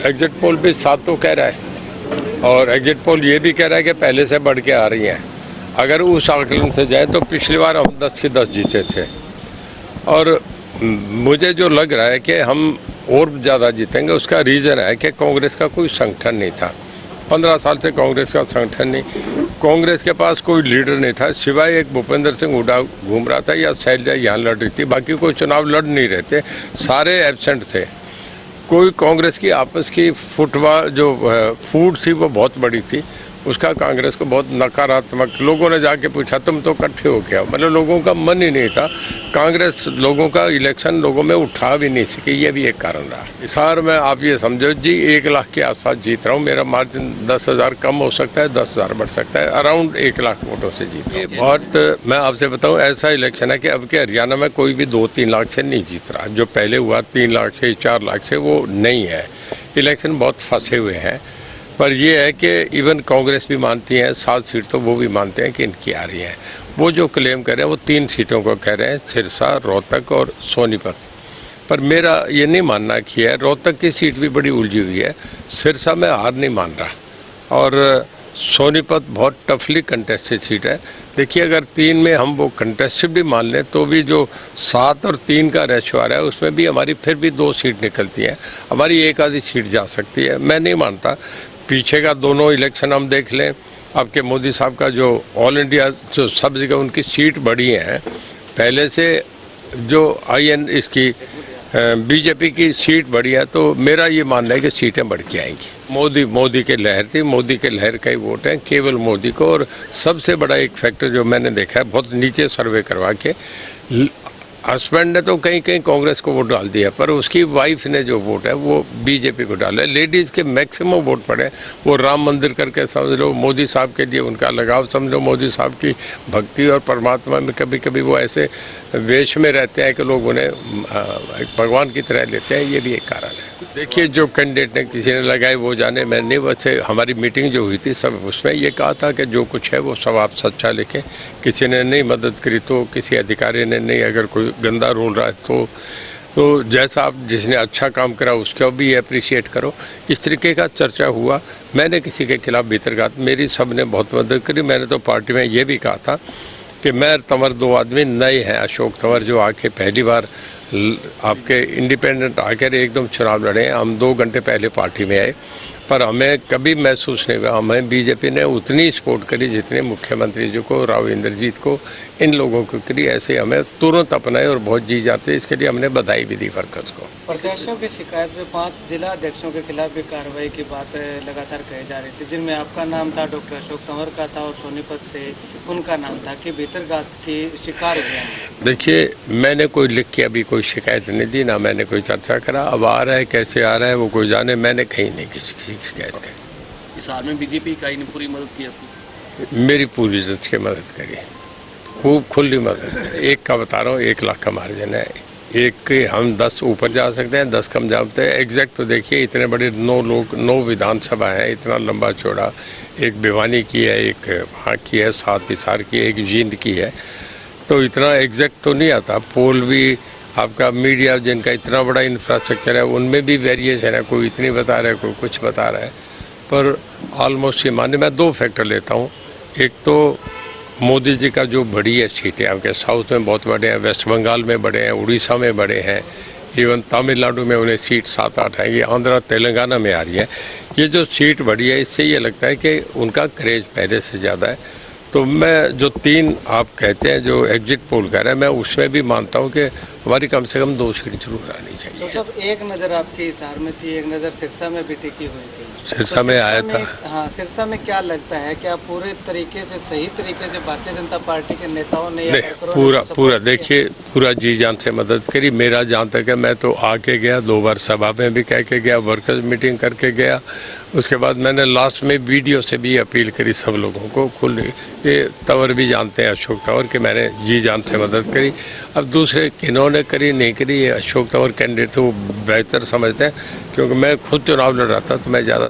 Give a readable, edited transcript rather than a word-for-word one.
Exit poll भी 7 तो कह रहा है और एग्जिट पोल ये भी कह रहा है कि पहले से बढ़ के आ रही हैं। अगर उस आकलन से जाए तो पिछली बार हम 10 के 10 जीते थे और मुझे जो लग रहा है कि हम और ज़्यादा जीतेंगे। उसका रीज़न है कि कांग्रेस का कोई संगठन नहीं था, 15 साल से कांग्रेस का संगठन नहीं, कांग्रेस के पास कोई लीडर नहीं था सिवाय एक भूपेंद्र सिंह हुड्डा घूम रहा था या शैलजा यहाँ लड़ रही थी, बाकी कोई चुनाव लड़ नहीं रहे थे, सारे एब्सेंट थे। कोई कांग्रेस की आपस की फुटबॉल जो फूट थी वो बहुत बड़ी थी, उसका कांग्रेस को बहुत नकारात्मक लोगों ने जाके पूछा तुम तो इकट्ठे हो गया, मतलब लोगों का मन ही नहीं था। कांग्रेस लोगों का इलेक्शन लोगों में उठा भी नहीं सकी, ये भी एक कारण रहा। इस बार में आप ये समझो जी 1 लाख के आसपास जीत रहा हूँ, मेरा मार्जिन 10,000 कम हो सकता है, 10,000 बढ़ सकता है, अराउंड 1 लाख वोटों से जीत रहा हूँ। बहुत मैं आपसे बताऊँ ऐसा इलेक्शन है कि अब के हरियाणा में कोई भी 2-3 लाख से नहीं जीत रहा। जो पहले हुआ 3 लाख से 4 लाख से वो नहीं है। इलेक्शन बहुत फंसे हुए हैं। पर यह है कि इवन कांग्रेस भी मानती है 7 सीट तो वो भी मानते हैं कि इनकी आ रही है। वो जो क्लेम कर रहे हैं वो 3 सीटों को कह रहे हैं, सिरसा, रोहतक और सोनीपत। पर मेरा ये नहीं मानना कि है, रोहतक की सीट भी बड़ी उलझी हुई है, सिरसा में हार नहीं मान रहा और सोनीपत बहुत टफली कंटेस्टेड सीट है। देखिए अगर 3 में हम वो कंटेस्टेड भी मान लें तो भी जो 7 और 3 का रेशो आ रहा है उसमें भी हमारी फिर भी 2 सीट निकलती है, हमारी एक आधी सीट जा सकती है। मैं नहीं मानता। पीछे का दोनों इलेक्शन हम देख लें, आपके मोदी साहब का जो ऑल इंडिया जो सब जगह उनकी सीट बढ़ी हैं, पहले से जो इसकी बीजेपी की सीट बढ़ी है, तो मेरा ये मानना है कि सीटें बढ़ के आएंगी। मोदी के लहर थी, मोदी के लहर का ही वोट है केवल मोदी को। और सबसे बड़ा एक फैक्टर जो मैंने देखा है बहुत नीचे सर्वे करवा के, हस्बैंड ने तो कहीं कहीं कांग्रेस को वोट डाल दिया पर उसकी वाइफ ने जो वोट है वो बीजेपी को डाला है। लेडीज़ के मैक्सिमम वोट पड़े, वो राम मंदिर करके समझ लो, मोदी साहब के लिए उनका लगाव समझ लो, मोदी साहब की भक्ति और परमात्मा में कभी कभी वो ऐसे वेश में रहते हैं कि लोग उन्हें भगवान की तरह लेते हैं, ये भी एक कारण है। देखिए जो कैंडिडेट ने किसी ने लगाए वो जाने, मैं नहीं, वैसे हमारी मीटिंग जो हुई थी सब उसमें ये कहा था कि जो कुछ है वो सब आप सच्चा लिखें। किसी ने नहीं मदद करी तो किसी अधिकारी ने नहीं, अगर कोई गंदा रोल रहा है तो जैसा आप जिसने अच्छा काम करा उसको भी अप्रिशिएट करो। इस तरीके का चर्चा हुआ। मैंने किसी के खिलाफ भीतरघात, मेरी सब ने बहुत मदद करी। मैंने तो पार्टी में ये भी कहा था कि मैं तंवर 2 आदमी नए हैं, अशोक तंवर जो आके पहली बार आपके इंडिपेंडेंट आकर एकदम चुनाव लड़े, हम 2 घंटे पहले पार्टी में आए, पर हमें कभी महसूस नहीं हुआ हमें बीजेपी ने उतनी सपोर्ट करी जितने मुख्यमंत्री जी को, राव इंद्रजीत को, इन लोगों को करी। ऐसे हमें तुरंत अपनाए और बहुत जी जाते, इसके लिए हमने बधाई भी दी वर्कर्स को। प्रत्याशियों की शिकायत में 5 जिला अध्यक्षों के खिलाफ भी कार्रवाई की बात लगातार कही जा रही थी, जिनमें आपका नाम था, डॉक्टर अशोक तंवर का था और सोनीपत से उनका नाम था कि भीतरघात की शिकार हुए। देखिए मैंने कोई लिख के अभी कोई शिकायत नहीं दी, ना मैंने कोई चर्चा करा। अब आ रहा है कैसे आ रहा है वो कोई जाने, मैंने कहीं नहीं किसी की शिकायत करी। इस हार में बीजेपी इकाई ने पूरी मदद की आपकी? मेरी पूरी इज्जत की मदद करी, खूब खुली मदद। एक का बता रहा हूँ, 1 लाख का मार्जिन है, एक के हम 10 ऊपर जा सकते हैं, 10 कम जाते हैं। एग्जैक्ट तो देखिए इतने बड़े 9 विधानसभा है, इतना लंबा चौड़ा, एक भिवानी की है, एक वहाँ की है, 7 हिसार की है, एक जींद की है, तो इतना एग्जैक्ट तो नहीं आता। पोल भी आपका मीडिया जिनका इतना बड़ा इंफ्रास्ट्रक्चर है उनमें भी वेरिएशन है, कोई इतनी बता रहा है कोई कुछ बता रहा है, पर ऑलमोस्ट ये माने। मैं 2 फैक्टर लेता हूँ, एक तो मोदी जी का जो बड़ी है सीटें, आपके साउथ में बहुत बड़े हैं, वेस्ट बंगाल में बड़े हैं, उड़ीसा में बड़े हैं, इवन तमिलनाडु में उन्हें सीट 7-8 आएंगी, आंध्रा तेलंगाना में आ रही है। ये जो सीट बढ़ी है इससे ये लगता है कि उनका क्रेज पहले से ज़्यादा है। तो मैं जो 3 आप कहते हैं जो एग्जिट पोल कर रहे हैं, मैं उसमें भी मानता हूँ कि हमारी कम से कम 2 सीट जरूर आनी चाहिए। तो सब एक नज़र आपकी हिसार में थी, एक नज़र सिरसा में भी टिकी हुई थी। सिरसा में आया था। हाँ, सिरसा में क्या लगता है कि आप पूरे तरीके से सही तरीके से भारतीय जनता पार्टी के नेताओं ने पूरा देखिए पूरा जी जान से मदद करी। मेरा जहाँ तक है मैं तो आके गया, 2 बार सभा में भी कह के गया, वर्कर्स मीटिंग करके गया, उसके बाद मैंने लास्ट में वीडियो से भी अपील करी सब लोगों को खुल। ये तंवर भी जानते हैं अशोक तंवर कि मैंने जी जान से मदद करी। अब दूसरे किन्होंने करी नहीं करी, ये अशोक तंवर कैंडिडेट थे वो बेहतर समझते हैं, क्योंकि मैं खुद चुनाव लड़ रहा था तो मैं ज़्यादा